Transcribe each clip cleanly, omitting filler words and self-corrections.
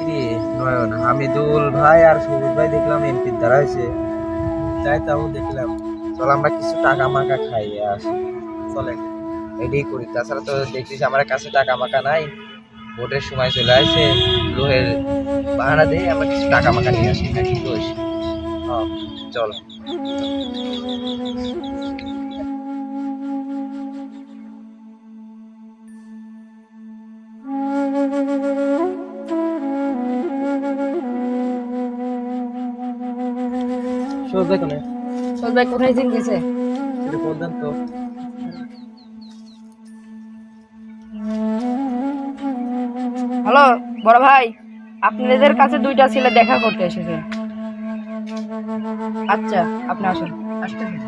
কি নয়ন হামিদুল ভাই আর সবুজ ভাই দেখলাম এমপির দ্বারা হয়েছে, তাই তাও দেখলাম। চল আমরা কিছু টাকা মাকা খাইয়ে আসি, চলেন এটাই করি। তাছাড়া তো দেখছিস আমার কাছে টাকা মাকা নাই, ভোটের সময় চলে আসে, লোহের বাহানা দিয়ে আমরা কিছু টাকা মাকা নিয়ে আসি, নাকি দোষ? হ্যাঁ, চল। সবুজ ভাই কোনে? সবুজ ভাই কোথায় জিন গেছে? এটা বলতেন তো। হ্যালো বড় ভাই, আপনাদের কাছে দুইটা ছেলে দেখা করতে এসেছে। আচ্ছা আপনি আসুন। আসতেছেন?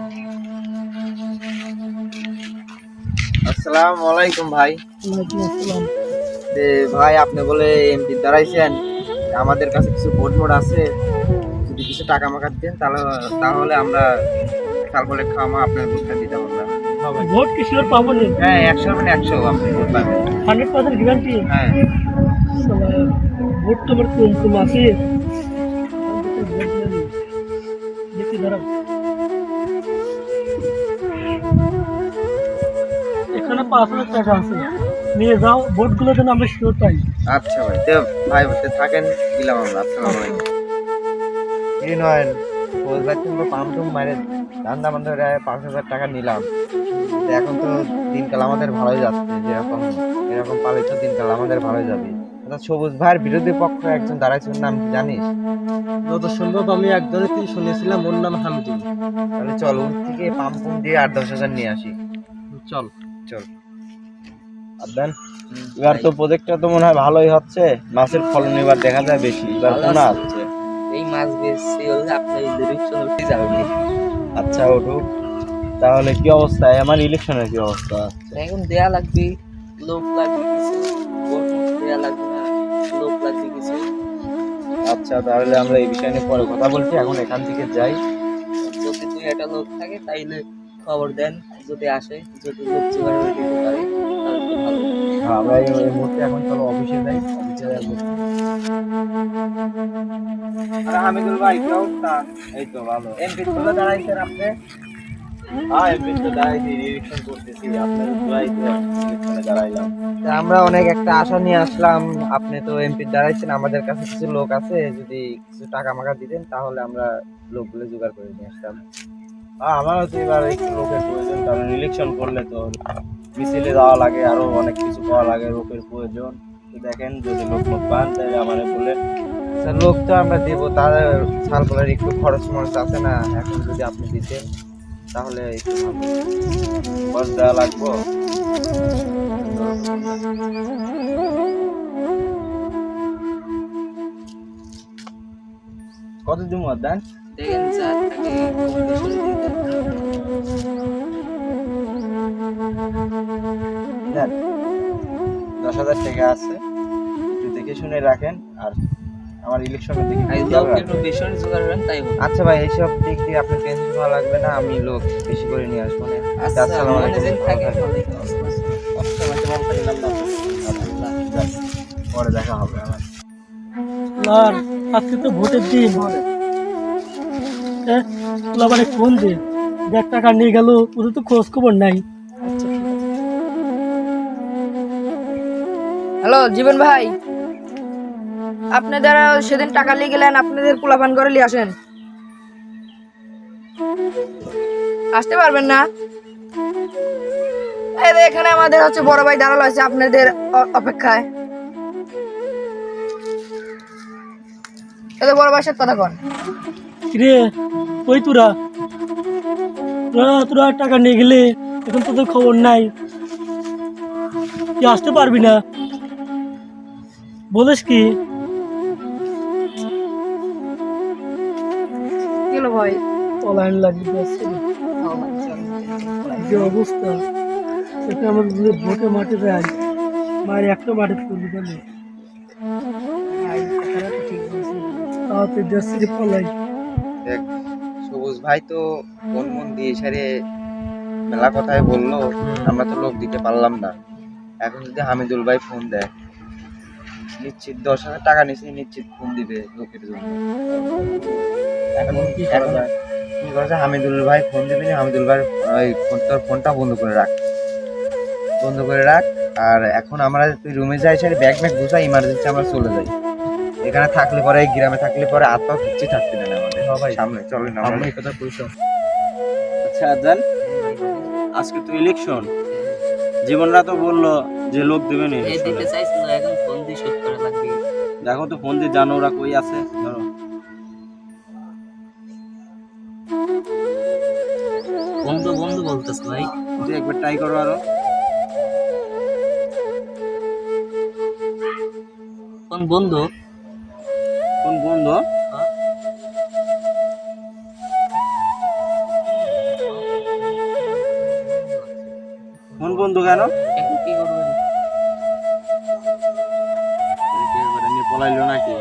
আসসালামু আলাইকুম ভাই। ওয়ালাইকুম আসসালাম। ভাই আপনি বলে এমপি দাঁড়াইছেন, আমাদের কাছে কিছু ভোট মোট আছে, যদি কিছু টাকা মাকা দিতেন তাহলে তাহলে আমরা কাল বলে খাওয়া আপনার ভোটটা দিতাম আমরা। ভোট কি শিওর পাবো না? হ্যাঁ 100 আপনি ভোট পাবেন। 100% গ্যারান্টি? হ্যাঁ ভোট তো আমার কম কম আছে। দেখি দাঁড়াও, এখানে 5,000 টাকা আছে, নিয়ে যাও, ভোটগুলো যেন আমরা শিওর পাই। আচ্ছা ভাই, তো ভাই বলতে থাকেন, দিলাম আমরা। আসসালামু আলাইকুম। এই নয় ফৌজ ভাই, তুমি পাম্প টুম মারে ধান্দা বান্ধব 5,000 টাকা নিলাম, তো এখন তো দিনকাল আমাদের ভালোই যাচ্ছে, যেরকম এরকম পালে তো দিনকাল আমাদের ভালোই যাবে। অর্থাৎ সবুজ ভাইয়ের বিরোধী পক্ষ একজন দাঁড়াইছে, ওর নাম কি জানিস? যত সম্ভব আমি একজনের শুনেছিলাম, ওর নাম হামিদুল। তাহলে চল ওর থেকে পাম্প টুম দিয়ে 8-10 হাজার নিয়ে আসি। চল চল। আদান, এবার তো প্রজেক্টটা তো মনে হয় ভালোই হচ্ছে, মাছের ফলন এবার দেখা যায় বেশি, এবার পোনা হচ্ছে। এই মাছ বেশি হলে আপনার ইলেকশন উঠে যাবে। আচ্ছা ওঠুক, তাহলে কি অবস্থা আমার ইলেকশনের কি অবস্থা? এখন দেয়া লাগবে, লোক লাগবে কিছু, ভোট দেয়া লাগবে না, লোক লাগবে কিছু। আচ্ছা তাহলে আমরা এই বিষয় নিয়ে পরে কথা বলছি, এখন এখান থেকে যাই। যদি দুই একটা লোক থাকে তাইলে খবর দেন, যদি আসে, যদি লোক জোগাড় করে দিতে পারে তাহলে তো ভালো। হ্যাঁ, আমরা এই মুহূর্তে এখন চলো অফিসে যাই, অফিসে যাবো। আর হামিদুল ভাই কি অবস্থা? এই তো ভালো। এমপি তুলে দাঁড়াইছেন আপনি? হ্যাঁ এমপি তো দাঁড়াইছি, ইলেকশন করতেছি, আপনার প্রায় ইলেকশনে দাঁড়াইলাম। তা আমরা অনেক একটা আশা নিয়ে আসলাম, আপনি তো এমপি দাঁড়াইছেন, আমাদের কাছে কিছু লোক আছে, যদি কিছু টাকা মাকা দিতেন তাহলে আমরা লোকগুলো জোগাড় করে নিয়ে আসতাম। হ্যাঁ আমারও তো এবার একটু লোকের প্রয়োজন, কারণ ইলেকশন করলে তো মিছিলে যাওয়া লাগে, আরো অনেক কিছু করা লাগে, লোকের প্রয়োজন। তো দেখেন যদি লোক পান তাহলে আমার বলে। আচ্ছা, লোক তো আমরা দেবো, তার সালগুলোর একটু খরচ মরচ আছে না, এখন যদি আপনি দিতেন তাহলে একটু ভালো। খরচ দেওয়া লাগবো। কত দিন দেন? দেখেন যা থাকে দেন 10,000 টাকা আছে, একটু দেখে শুনে রাখেন, আর আমার ইলেকশনের দিকে আচ্ছা ভাই, এইসব দিক দিয়ে আপনি টেনশন করা লাগবে না, আমি লোক বেশি করে নিয়ে আসবো না। আসসালামু আলাইকুম। পরে দেখা হবে আমার। আর আজকে তো ভোটের দিন, মানে ফোন দে, দেখ টাকা নিয়ে গেল, ওদের তো খোঁজ খবর নাই। হ্যালো জীবন ভাই, আপনারা সেদিন টাকা নিয়ে গেলেন, আপনাদের পোলাপান করে নিয়ে আসেন। আসতে পারবেন না? এই যে এখানে আমাদের হচ্ছে বড় ভাই দাঁড়ালো আছে আপনাদের অপেক্ষায়। এই যে বড় ভাইয়ের সাথে কথা কন। রে ওই তোরা তোরা তোরা টাকা নিয়ে গেলে, এখন তোদের খবর নাই, তুই আসতে পারবি না, বলিস কি? গেল ভাই, অনলাইন লাগিয়ে যাচ্ছে, যে অবস্থা, সেটা আমার ভোটে মাঠে যায়, মায়ের একটা মাঠে তুলি গেল, তাতে দেশের পলাই। দেখ সবুজ ভাই তো মন মন দিয়ে সারে মেলা কথাই বললো, আমরা তো লোক দিতে পারলাম না। এখন যদি হামিদুল ভাই ফোন দেয় নিশ্চিত 10,000 টাকা নিচ্ছি, নিশ্চিত ফোন দিবে লোকের জন্য। এখন কি করা যায়? কি করেছে হামিদুল ভাই ফোন দিবি না, হামিদুল ভাই ওই তোর ফোনটা বন্ধ করে রাখ, বন্ধ করে রাখ। আর এখন আমরা তুই রুমে যাই, সেটা ব্যাগ ব্যাগ গুছাই, ইমার্জেন্সি আমরা চলে যাই। এখানে থাকলে পরে, এই গ্রামে থাকলে পরে হাত পা কিচ্ছু থাকতে দেয় না আমাদের। হ্যাঁ ভাই। সামনে চলে না আমি এই কথা কইছো। আচ্ছা আজান, আজকে তো ইলেকশন, জীবনরা তো বললো যে লোক দেবে না এই দিতে চাইছিল, এখন ফোন দিয়ে শোধ করা লাগবে। দেখো তো ফোন দিয়ে জানো ওরা কই আছে। ধরো বন্ধু বন্ধু বলতেছ ভাই, তুই একবার ট্রাই করো আরো। কোন বন্ধু? কোন বন্ধু? কোন বন্ধু কেন? এখন কি করবেন? নিয়ে পলাইলো নাকি?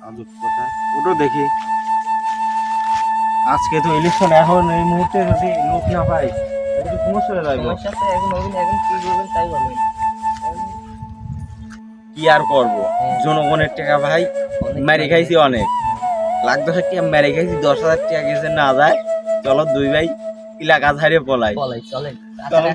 আজব কথা। ওটা দেখি। আজকে তো ইলেকশন, এখন এই মুহূর্তে যদি লোক না পাই তাহলে তো সমস্যা হয়ে যাবে। সমস্যা তো এখন হবে না, এখন কি করবেন তাই বলেন। কি আর করবো, জনগণের টাকা ভাই মেরে খাইছি অনেক, লাখ 10 টাকা মেরে খাইছি, 10,000 টাকা গেছে না যায়। চলো দুই ভাই এলাকা ছাড়িয়ে পলাই। বলাই চলেন। চলো।